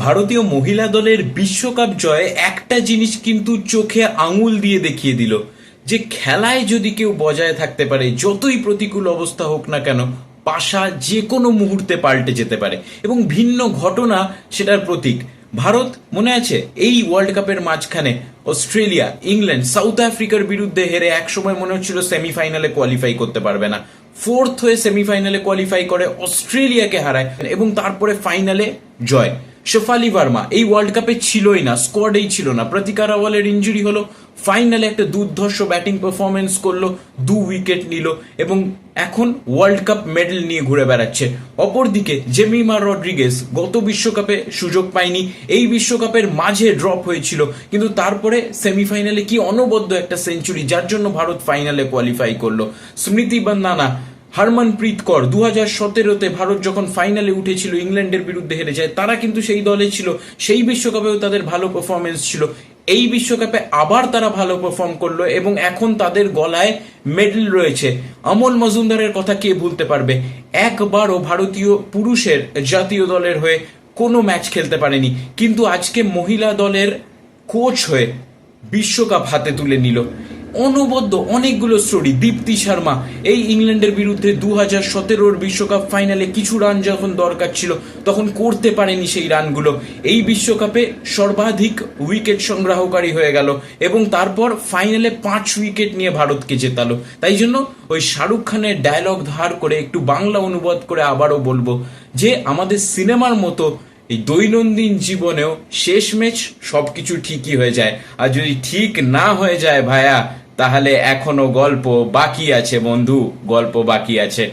ভারতীয় মহিলা দলের বিশ্বকাপ জয়ে একটা জিনিস কিন্তু চোখে আঙুল দিয়ে দেখিয়ে দিল যে খেলায় যদি কেউ বজায় থাকতে পারে, যতই প্রতিকূল অবস্থা হোক না কেন, পাশা যে কোনো মুহূর্তে পাল্টে যেতে পারে। এবং ভিন্ন ঘটনা সেটার প্রতীক। ভারত মনে আছে এই ওয়ার্ল্ড কাপের মাঝখানে অস্ট্রেলিয়া, ইংল্যান্ড, সাউথ আফ্রিকার বিরুদ্ধে হেরে একসময় মনে হচ্ছিল সেমিফাইনালে কোয়ালিফাই করতে পারবে না। ফোর্থ হয়ে সেমিফাইনালে কোয়ালিফাই করে, অস্ট্রেলিয়াকে হারায় এবং তারপরে ফাইনালে জয়। শেফালি ভার্মা এই ওয়ার্ল্ড কাপে ছিলই না, স্কোয়াডেই ছিল না। প্রতিকা রাওয়ালের ইঞ্জুরি হলো, ফাইনালে একটা দুর্ধর্ষ ব্যাটিং পারফরমেন্স করলো, 2 উইকেট নিল এবং এখন ওয়ার্ল্ড কাপ মেডেল নিয়ে ঘুরে বেড়াচ্ছে। অপরদিকে জেমিমা রড্রিগেজ গত বিশ্বকাপে সুযোগ পায়নি, এই বিশ্বকাপের মাঝে ড্রপ হয়েছিল, কিন্তু তারপরে সেমিফাইনালে কি অনবদ্য একটা সেঞ্চুরি, যার জন্য ভারত ফাইনালে কোয়ালিফাই করলো। স্মৃতি মান্ধানা, হরমনপ্রীত কৌর 2017-তে ভারত যখন ফাইনালে উঠেছিল, ইংল্যান্ডের বিরুদ্ধে হেরে যায়, তারা কিন্তু সেই দলে ছিল, সেই বিশ্বকাপেও তাদের ভালো পারফরমেন্স ছিল। এই বিশ্বকাপে আবার তারা ভালো পারফর্ম করলো এবং এখন তাদের গলায় মেডেল রয়েছে। অমল মজুমদারের কথা কে ভুলতে পারবে? একবারও ভারতীয় পুরুষের জাতীয় দলের হয়ে কোনো ম্যাচ খেলতে পারেনি, কিন্তু আজকে মহিলা দলের কোচ হয়ে বিশ্বকাপ হাতে তুলে নিল। অনবদ্য অনেকগুলো স্টোরি। দীপ্তি শর্মা এই ইংল্যান্ডের বিরুদ্ধে 2017-র বিশ্বকাপ ফাইনালে কিছু রান যখন দরকার ছিল তখন করতে পারেনি সেই রানগুলো, এই বিশ্বকাপে সর্বাধিক উইকেট সংগ্রহকারী হয়ে গেল এবং তারপর ফাইনালে 5 উইকেট নিয়ে ভারতকে জেতালো। তাই জন্য ওই শাহরুখ খানের ডায়লগ ধার করে একটু বাংলা অনুবাদ করে আবারও বলবো যে আমাদের সিনেমার মতো এই দৈনন্দিন জীবনেও শেষমেশ সবকিছু ঠিকই হয়ে যায়, আর যদি ঠিক না হয়ে যায় ভাইয়া, তাহলে এখনো গল্প বাকি আছে বন্ধু, গল্প বাকি আছে।